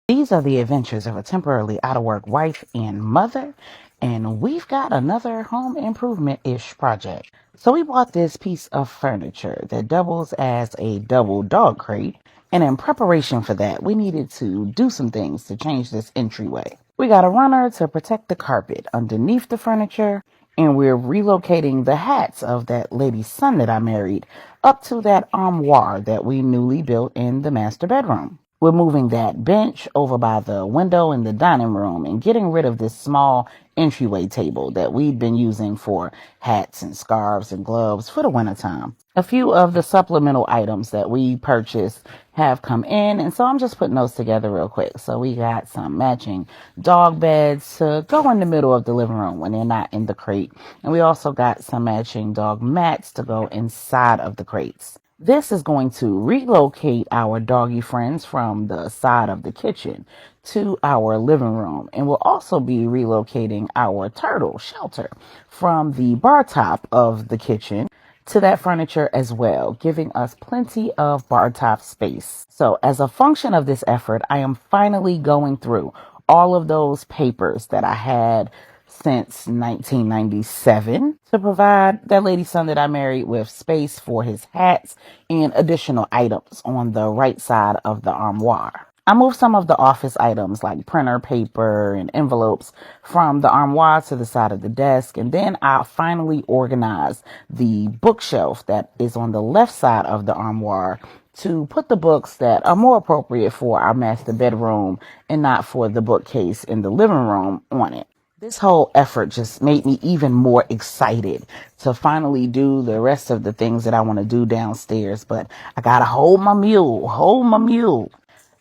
These are the adventures of a temporarily out of work wife and mother, and we've got another home improvement-ish project. So we bought this piece of furniture that doubles as a double dog crate, and in preparation for that, we needed to do some things to change this entryway. We got a runner to protect the carpet underneath the furniture, and we're relocating the hats of that lady's son that I married up to that armoire that we newly built in the master bedroom. We're moving that bench over by the window in the dining room and getting rid of this small entryway table that we've been using for hats and scarves and gloves for the wintertime. A few of the supplemental items that we purchased have come in, and so I'm just putting those together real quick. So we got some matching dog beds to go in the middle of the living room when they're not in the crate, and we also got some matching dog mats to go inside of the crates. This is going to relocate our doggy friends from the side of the kitchen to our living room, and we'll also be relocating our turtle shelter from the bar top of the kitchen to that furniture as well, giving us plenty of bar top space. So as a function of this effort, I am finally going through all of those papers that I had since 1997 to provide that lady's son that I married with space for his hats and additional items on the right side of the armoire. I moved some of the office items like printer paper and envelopes from the armoire to the side of the desk, and then I finally organized the bookshelf that is on the left side of the armoire to put the books that are more appropriate for our master bedroom and not for the bookcase in the living room on it. This whole effort just made me even more excited to finally do the rest of the things that I want to do downstairs, but I gotta hold my mule.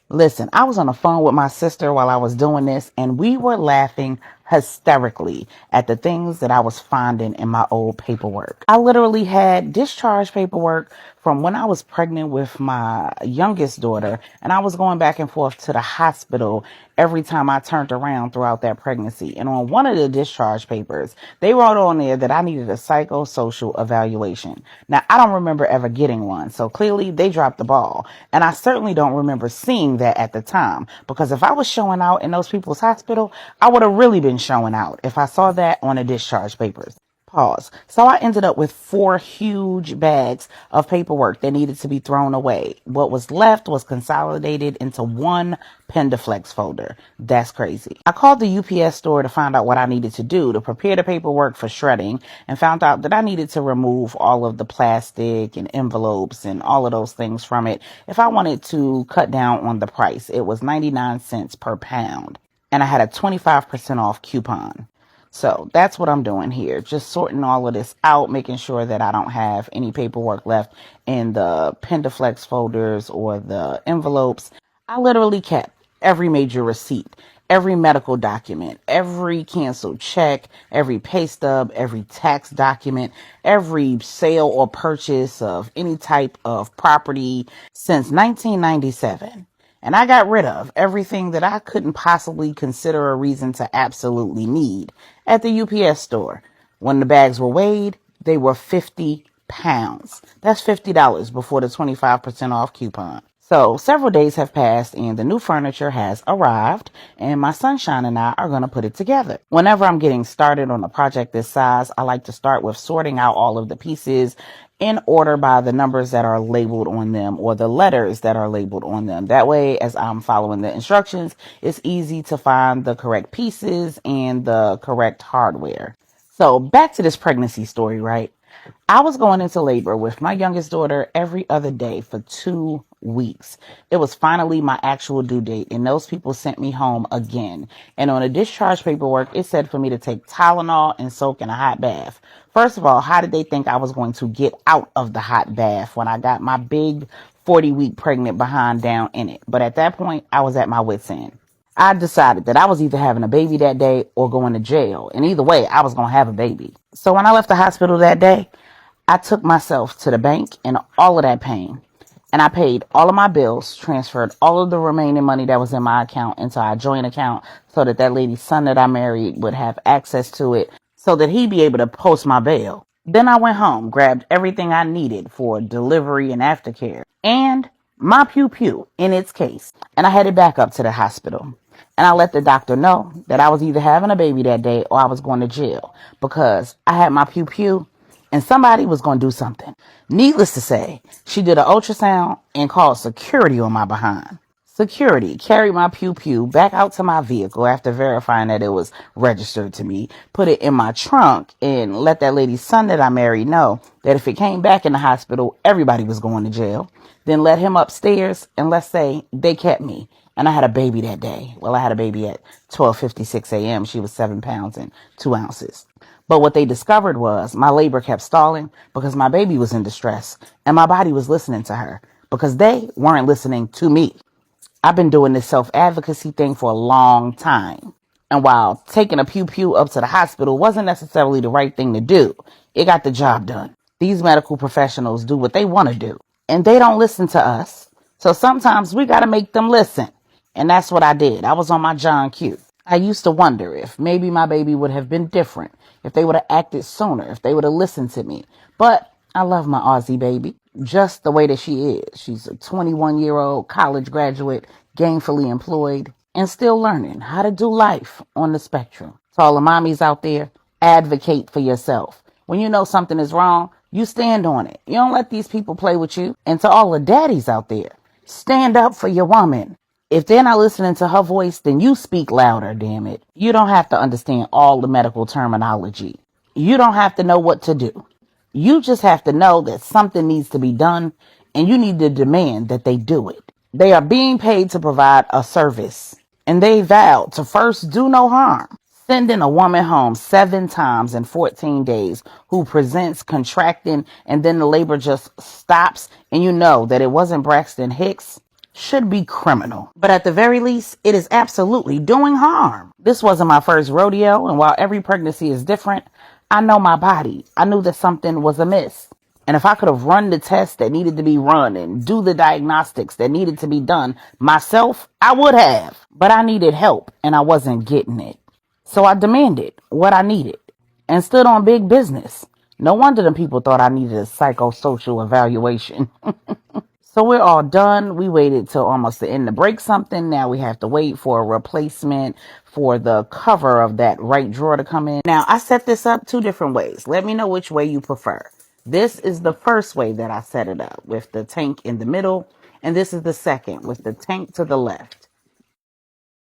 Listen, I was on the phone with my sister while I was doing this, and we were laughing hysterically at the things that I was finding in my old paperwork. I literally had discharge paperwork from when I was pregnant with my youngest daughter, and I was going back and forth to the hospital every time I turned around throughout that pregnancy. And on one of the discharge papers, they wrote on there that I needed a psychosocial evaluation. Now, I don't remember ever getting one, so clearly they dropped the ball. And I certainly don't remember seeing that at the time, because if I was showing out in those people's hospital, I would have really been showing out if I saw that on the discharge papers. Pause. So I ended up with 4 huge bags of paperwork that needed to be thrown away. What was left was consolidated into one Pendaflex folder. That's crazy. I called the UPS store to find out what I needed to do to prepare the paperwork for shredding, and found out that I needed to remove all of the plastic and envelopes and all of those things from it if I wanted to cut down on the price. It was 99 cents per pound, and I had a 25% off coupon. So that's what I'm doing here. Just sorting all of this out, making sure that I don't have any paperwork left in the Pendaflex folders or the envelopes. I literally kept every major receipt, every medical document, every canceled check, every pay stub, every tax document, every sale or purchase of any type of property since 1997. And I got rid of everything that I couldn't possibly consider a reason to absolutely need at the UPS store. When the bags were weighed, they were 50 pounds. That's $50 before the 25% off coupon. So several days have passed and the new furniture has arrived, and my sunshine and I are going to put it together. Whenever I'm getting started on a project this size, I like to start with sorting out all of the pieces in order by the numbers that are labeled on them or the letters that are labeled on them. That way, as I'm following the instructions, it's easy to find the correct pieces and the correct hardware. So back to this pregnancy story, right? I was going into labor with my youngest daughter every other day for 2 weeks. It was finally my actual due date, and those people sent me home again. And on the discharge paperwork, it said for me to take Tylenol and soak in a hot bath. First of all, how did they think I was going to get out of the hot bath when I got my big 40-week pregnant behind down in it? But at that point, I was at my wit's end. I decided that I was either having a baby that day or going to jail. And either way, I was going to have a baby. So when I left the hospital that day, I took myself to the bank and all of that pain. And I paid all of my bills, transferred all of the remaining money that was in my account into our joint account so that that lady's son that I married would have access to it so that he'd be able to post my bail. Then I went home, grabbed everything I needed for delivery and aftercare, and my pew pew in its case, and I headed back up to the hospital. And I let the doctor know that I was either having a baby that day or I was going to jail because I had my pew pew and somebody was going to do something. Needless to say, she did an ultrasound and called security on my behind. Security carried my pew pew back out to my vehicle after verifying that it was registered to me, put it in my trunk, and let that lady's son that I married know that if it came back in the hospital, everybody was going to jail. Then let him upstairs, and let's say they kept me. And I had a baby that day. Well, I had a baby at 12:56 a.m. She was 7 pounds and 2 ounces. But what they discovered was my labor kept stalling because my baby was in distress and my body was listening to her because they weren't listening to me. I've been doing this self-advocacy thing for a long time. And while taking a pew-pew up to the hospital wasn't necessarily the right thing to do, it got the job done. These medical professionals do what they want to do, and they don't listen to us. So sometimes we got to make them listen. And that's what I did. I was on my John Q. I used to wonder if maybe my baby would have been different, if they would have acted sooner, if they would have listened to me. But I love my Aussie baby just the way that she is. She's a 21-year-old college graduate, gainfully employed, and still learning how to do life on the spectrum. To all the mommies out there, advocate for yourself. When you know something is wrong, you stand on it. You don't let these people play with you. And to all the daddies out there, stand up for your woman. If they're not listening to her voice, then you speak louder, damn it. You don't have to understand all the medical terminology. You don't have to know what to do. You just have to know that something needs to be done, and you need to demand that they do it. They are being paid to provide a service, and they vowed to first do no harm. Sending a woman home 7 times in 14 days who presents contracting and then the labor just stops and you know that it wasn't Braxton Hicks should be criminal. But at the very least, it is absolutely doing harm. This wasn't my first rodeo, and while every pregnancy is different, I know my body. I knew that something was amiss. And if I could have run the tests that needed to be run and do the diagnostics that needed to be done myself, I would have. But I needed help and I wasn't getting it. So I demanded what I needed and stood on big business. No wonder the people thought I needed a psychosocial evaluation. So we're all done. We waited till almost the end to break something. Now we have to wait for a replacement for the cover of that right drawer to come in. Now I set this up 2 different ways. Let me know which way you prefer. This is the first way that I set it up with the tank in the middle. And this is the second with the tank to the left.